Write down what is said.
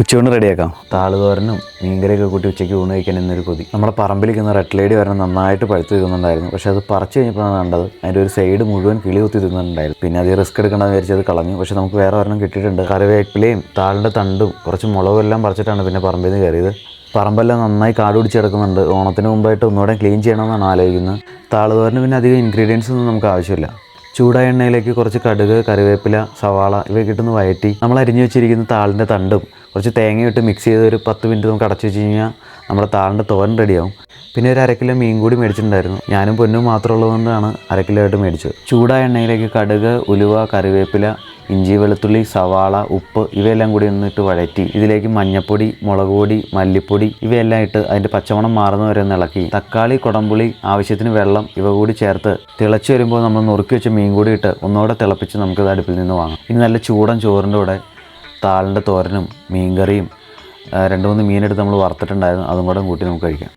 ഉച്ചയൂണ് റെഡിയാക്കാം. താളുതോരനും മീൻകറിയൊക്കെ കൂട്ടി ഉച്ചയ്ക്ക് ഊണ് കഴിക്കാൻ എന്നൊരു കൊതി. നമ്മുടെ പറമ്പിലിരിക്കുന്ന റെഡ് ലേഡി വരണം നന്നായിട്ട് പഴുത്ത് തിന്നുന്നുണ്ടായിരുന്നു. പക്ഷേ അത് പറിച്ച് കഴിഞ്ഞപ്പോൾ കണ്ടത് അതിൻ്റെ ഒരു സൈഡ് മുഴുവൻ കിളി കുത്തി തിന്നുന്നുണ്ടായിരുന്നു. പിന്നെ അത് റിസ്ക് എടുക്കണമെന്ന് വിചാരിച്ചത് കളഞ്ഞു. പക്ഷേ നമുക്ക് വേറെ ഒരെണ്ണം കിട്ടിയിട്ടുണ്ട്. കറിവേപ്പിലയും താളിൻ്റെ തണ്ടും കുറച്ച് മുളകും എല്ലാം പറിച്ചിട്ടാണ് പിന്നെ പറമ്പിൽ നിന്ന് കയറിയത്. പറമ്പെല്ലാം നന്നായി കാട് പിടിച്ച് കിടക്കുന്നുണ്ട്. ഓണത്തിന് മുമ്പായിട്ട് ഒന്നുകൂടെ ക്ലീൻ ചെയ്യണമെന്നാണ് ആലോചിക്കുന്നത്. താളുതോരന് പിന്നെ അധികം ഇൻഗ്രീഡിയൻസ് ഒന്നും നമുക്ക് ആവശ്യമില്ല. ചൂടായ എണ്ണയിലേക്ക് കുറച്ച് കടുക്, കറിവേപ്പില, സവാള ഇവയൊക്കെ ഇട്ടൊന്ന് വഴറ്റി നമ്മൾ അരിഞ്ഞു വെച്ചിരിക്കുന്ന താളിൻ്റെ തണ്ടും കുറച്ച് തേങ്ങയിട്ട് മിക്സ് ചെയ്ത് ഒരു 10 മിനിറ്റ് നമുക്ക് അടച്ചു വെച്ച് കഴിഞ്ഞാൽ നമ്മുടെ താളിൻ്റെ തോരൻ റെഡിയാവും. പിന്നെ ഒരു 1/2 കിലോ മീൻ കൂടി മേടിച്ചിട്ടുണ്ടായിരുന്നു. ഞാനും പൊന്നും മാത്രം ഉള്ളതുകൊണ്ടാണ് 1/2 കിലോ ആയിട്ട് മേടിച്ചത്. ചൂടായ എണ്ണയിലേക്ക് കടുക്, ഉലുവ, കറിവേപ്പില, ഇഞ്ചി, വെളുത്തുള്ളി, സവാള, ഉപ്പ് ഇവയെല്ലാം കൂടി ഒന്നിട്ട് വഴറ്റി ഇതിലേക്ക് മഞ്ഞൾപ്പൊടി, മുളക് പൊടി, മല്ലിപ്പൊടി ഇവയെല്ലാം ഇട്ട് അതിൻ്റെ പച്ചമണം മാറുന്ന വരെ ഒന്ന് ഇളക്കി തക്കാളി, കുടംപുളി, ആവശ്യത്തിന് വെള്ളം ഇവ കൂടി ചേർത്ത് തിളച്ച് വരുമ്പോൾ നമ്മൾ നുറുക്കി വെച്ച മീൻ കൂടി ഇട്ട് ഒന്നുകൂടെ തിളപ്പിച്ച് നമുക്കത് അടുപ്പിൽ നിന്ന് വാങ്ങാം. ഇനി നല്ല ചൂടൻ ചോറിൻ്റെ കൂടെ താളിൻ്റെ തോരനും മീൻകറിയും 2-3 മീനെടുത്ത് നമ്മൾ വറുത്തിട്ടുണ്ടായിരുന്നു അതും കൂടെ കൂട്ടി നമുക്ക് കഴിക്കാം.